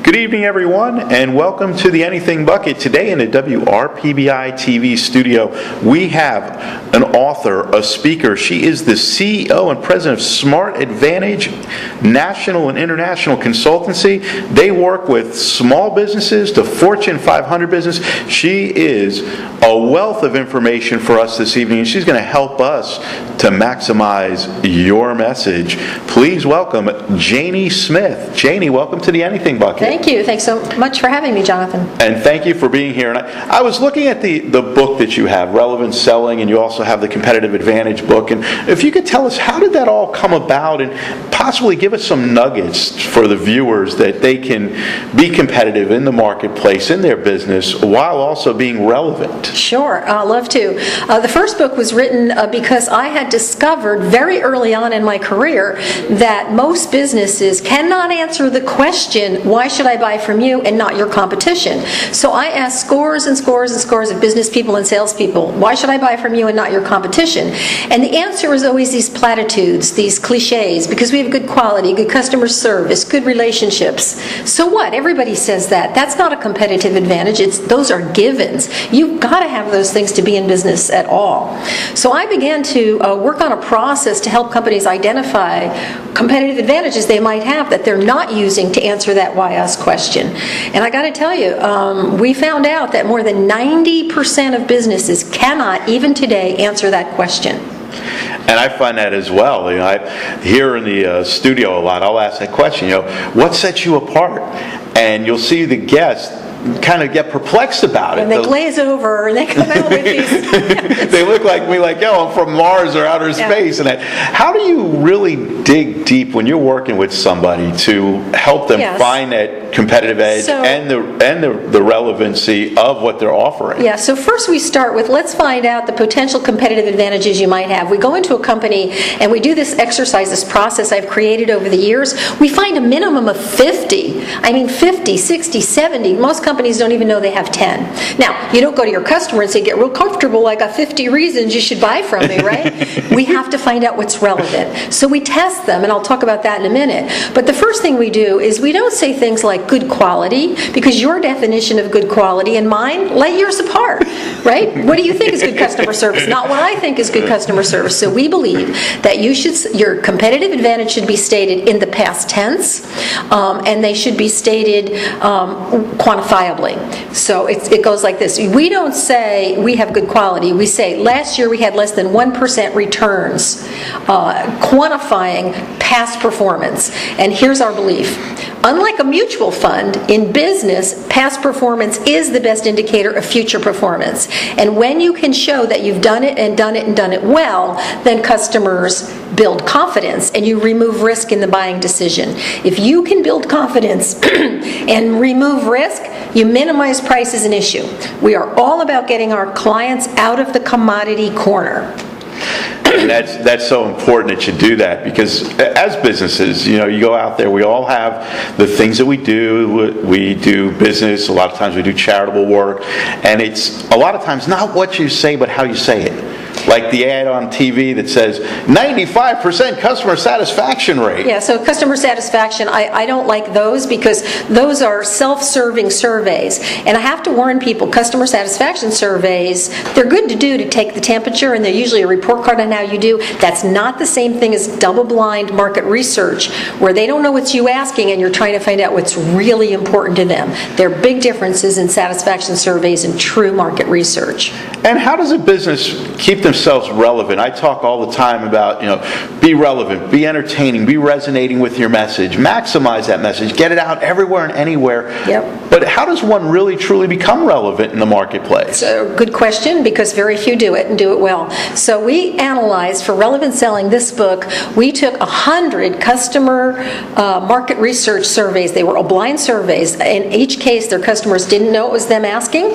Good evening, everyone, and welcome to the Anything Bucket. Today in the WRPBI TV studio, we have an author, a speaker. She is the CEO and president of Smart Advantage National and International Consultancy. They work with small businesses to Fortune 500 business. She is a wealth of information for us this evening, and she's going to help us to maximize your message. Please welcome Janie Smith. Janie, welcome to the Anything Bucket. Thank you. Thanks so much for having me, Jonathan. And thank you for being here. And I was looking at the book that you have, Relevant Selling, and you also have the Competitive Advantage book. And if you could tell us, how did that all come about, and possibly give us some nuggets for the viewers that they can be competitive in the marketplace, in their business, while also being relevant? Sure. I'd love to. The first book was written because I had discovered very early on in my career that most businesses cannot answer the question, why should I buy from you and not your competition? So I asked scores and scores and scores of business people and salespeople, why should I buy from you and not your competition? And the answer was always these platitudes, these cliches, because we have good quality, good customer service, good relationships. So what? Everybody says that. That's not a competitive advantage. Those are givens. You've got to have those things to be in business at all. So I began to work on a process to help companies identify competitive advantages they might have that they're not using to answer that why us question. And I got to tell you, we found out that more than 90% of businesses cannot, even today, answer that question. And I find that as well. Here in the studio a lot, I'll ask that question, what sets you apart? And you'll see the guest kind of get perplexed about it. And they glaze over and they come out with these. They look like me, like, I'm from Mars or outer space. And how do you really dig deep when you're working with somebody to help them find that competitive edge and the relevancy of what they're offering? Yeah, so first we start with, let's find out the potential competitive advantages you might have. We go into a company and we do this exercise, this process I've created over the years. We find a minimum of 50. 50, 60, 70. Most companies don't even know they have 10. Now, you don't go to your customer and say, get real comfortable, I got 50 reasons you should buy from me, right? We have to find out what's relevant. So we test them, and I'll talk about that in a minute. But the first thing we do is we don't say things like good quality, because your definition of good quality and mine, light years apart, right? What do you think is good customer service? Not what I think is good customer service. So we believe that your competitive advantage should be stated in the past tense, and they should be stated quantifiably. So it goes like this. We don't say we have good quality. We say last year we had less than 1% returns, quantifying past performance. And here's our belief. Unlike a mutual fund, in business, past performance is the best indicator of future performance. And when you can show that you've done it and done it and done it well, then customers build confidence and you remove risk in the buying decision. If you can build confidence and remove risk, you minimize price as an issue. We are all about getting our clients out of the commodity corner. And that's so important that you do that, because as businesses, you go out there, we all have the things that we do. We do business, a lot of times we do charitable work, and it's a lot of times not what you say but how you say it. Like the ad on TV that says 95% customer satisfaction rate. Yeah, so customer satisfaction, I don't like those, because those are self-serving surveys. And I have to warn people, customer satisfaction surveys, they're good to do to take the temperature, and they're usually a report card on how you do. That's not the same thing as double-blind market research, where they don't know what you asking and you're trying to find out what's really important to them. There are big differences in satisfaction surveys and true market research. And how does a business keep themselves relevant? I talk all the time about, be relevant, be entertaining, be resonating with your message, maximize that message, get it out everywhere and anywhere. Yep. But how does one really truly become relevant in the marketplace? Good question, because very few do it and do it well. So we analyzed, for Relevant Selling, this book, we took 100 customer market research surveys. They were blind surveys. In each case, their customers didn't know it was them asking.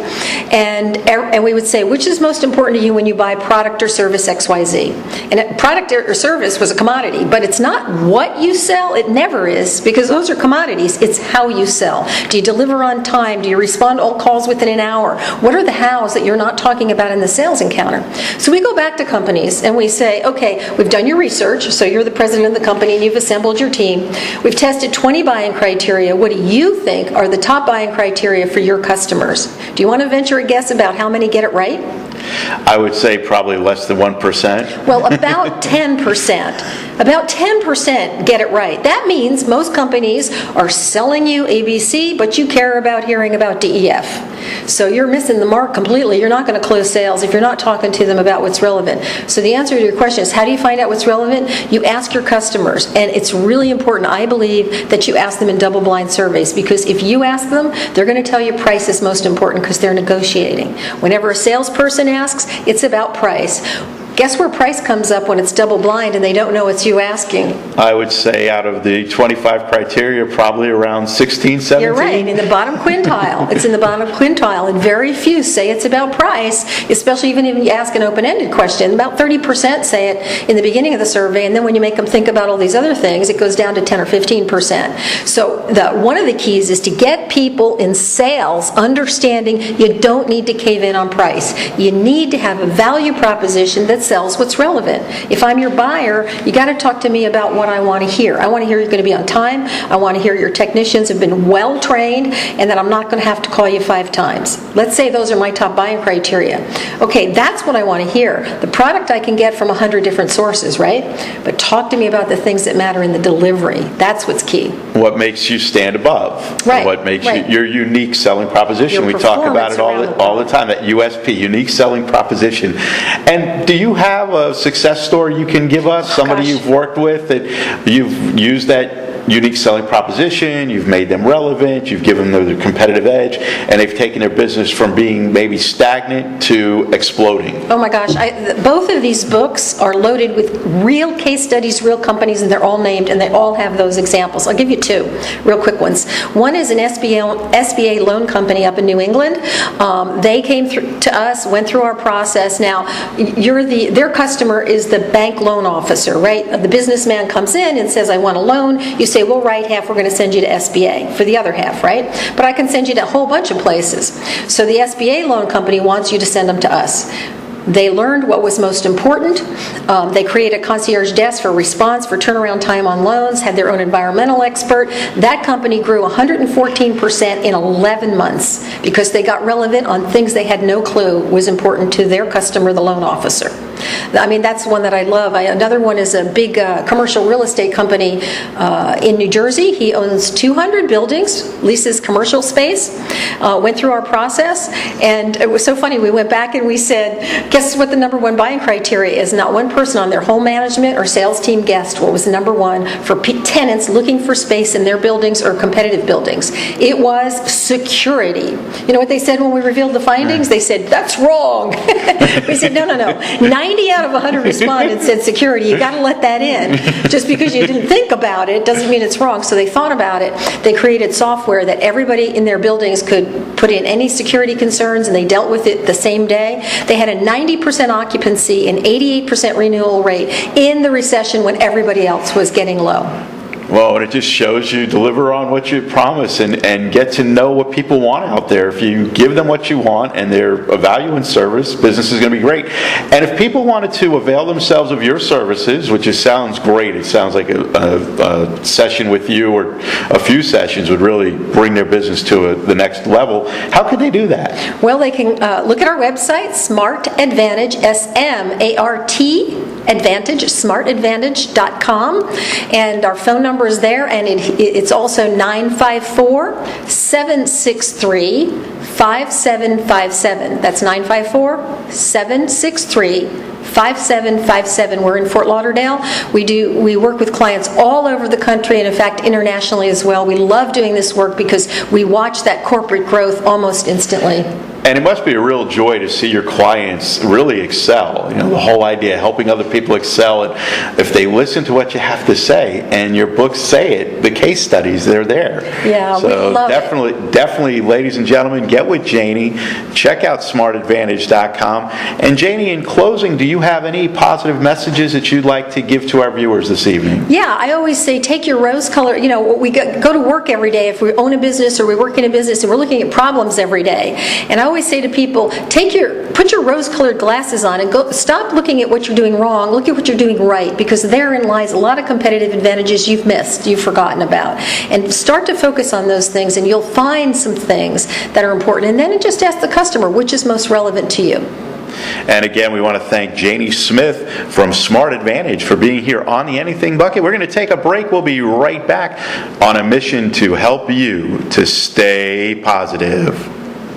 And we would say, which is most important to you when you buy products? product or service XYZ. And product or service was a commodity, but it's not what you sell. It never is, because those are commodities. It's how you sell. Do you deliver on time? Do you respond to all calls within an hour? What are the hows that you're not talking about in the sales encounter? So we go back to companies and we say, okay, we've done your research, so you're the president of the company and you've assembled your team. We've tested 20 buying criteria. What do you think are the top buying criteria for your customers? Do you want to venture a guess about how many get it right? I would say probably less than 1%. Well, about 10%. About 10% get it right. That means most companies are selling you ABC, but you care about hearing about DEF. So you're missing the mark completely. You're not going to close sales if you're not talking to them about what's relevant. So the answer to your question is, how do you find out what's relevant? You ask your customers, and it's really important, I believe, that you ask them in double-blind surveys, because if you ask them, they're going to tell you price is most important because they're negotiating. Whenever a salesperson asks, it's about price. Guess where price comes up when it's double-blind and they don't know it's you asking? I would say out of the 25 criteria, probably around 16, 17. You're right, in the bottom quintile. It's in the bottom quintile, and very few say it's about price, especially even if you ask an open-ended question. About 30% say it in the beginning of the survey, and then when you make them think about all these other things, it goes down to 10 or 15%. So one of the keys is to get people in sales understanding you don't need to cave in on price. You need to have a value proposition that sells what's relevant. If I'm your buyer, you got to talk to me about what I want to hear. I want to hear you're going to be on time. I want to hear your technicians have been well trained and that I'm not going to have to call you 5 times. Let's say those are my top buying criteria. Okay, that's what I want to hear. The product I can get from 100 different sources, right? But talk to me about the things that matter in the delivery. That's what's key. What makes you stand above? Right. What makes right. your unique selling proposition? Your We talk about performance it all the time, that USP, unique selling proposition. And do you have a success story you can give us? Somebody Gosh. you've worked with that you've used that unique selling proposition, you've made them relevant, you've given them the competitive edge, and they've taken their business from being maybe stagnant to exploding. Oh my gosh, both of these books are loaded with real case studies, real companies, and they're all named, and they all have those examples. I'll give you 2 real quick ones. One is an SBA loan company up in New England. They came to us, went through our process. Now, their customer is the bank loan officer, right? The businessman comes in and says, I want a loan. You say, we'll write half, we're going to send you to SBA for the other half, right? But I can send you to a whole bunch of places. So the SBA loan company wants you to send them to us. They learned what was most important. They created a concierge desk for response, for turnaround time on loans, had their own environmental expert. That company grew 114% in 11 months because they got relevant on things they had no clue was important to their customer, the loan officer. I mean, that's one that I love. Another one is a big commercial real estate company in New Jersey. He owns 200 buildings, leases commercial space, went through our process, and it was so funny. We went back and we said, guess what the number 1 buying criteria is? Not one person on their whole management or sales team guessed what was the number 1 for tenants looking for space in their buildings or competitive buildings. It was security. You know what they said when we revealed the findings? They said, that's wrong. We said, no. 90 out of 100 respondents said security. You got to let that in. Just because you didn't think about it doesn't mean it's wrong. So they thought about it. They created software that everybody in their buildings could put in any security concerns, and they dealt with it the same day. They had a 90% occupancy and 88% renewal rate in the recession when everybody else was getting low. Well, and it just shows you deliver on what you promise and get to know what people want out there. If you give them what you want and they're a value in service, business is going to be great. And if people wanted to avail themselves of your services, which sounds great, it sounds like a session with you or a few sessions would really bring their business to the next level, how could they do that? Well, they can look at our website, Smart Advantage, S-M-A-R-T, Advantage, smartadvantage.com, and our phone number is there, and it's also 954-763-5757. That's 954-763-5757. We're in Fort Lauderdale. We work with clients all over the country, and in fact internationally as well. We love doing this work because we watch that corporate growth almost instantly. And it must be a real joy to see your clients really excel. The whole idea of helping other people excel, and if they listen to what you have to say, and your books say it, the case studies, they're there. Yeah, we so love definitely, ladies and gentlemen, get with Janie. Check out smartadvantage.com. And Janie, in closing, do you have any positive messages that you'd like to give to our viewers this evening? Yeah, I always say take your rose color, we go to work every day if we own a business or we work in a business and we're looking at problems every day. And I always say to people, put your rose-colored glasses on and stop looking at what you're doing wrong, look at what you're doing right, because therein lies a lot of competitive advantages you've missed, you've forgotten about. And start to focus on those things and you'll find some things that are important. And then just ask the customer which is most relevant to you. And again, we want to thank Janie Smith from Smart Advantage for being here on the Anything Bucket. We're going to take a break. We'll be right back on a mission to help you to stay positive.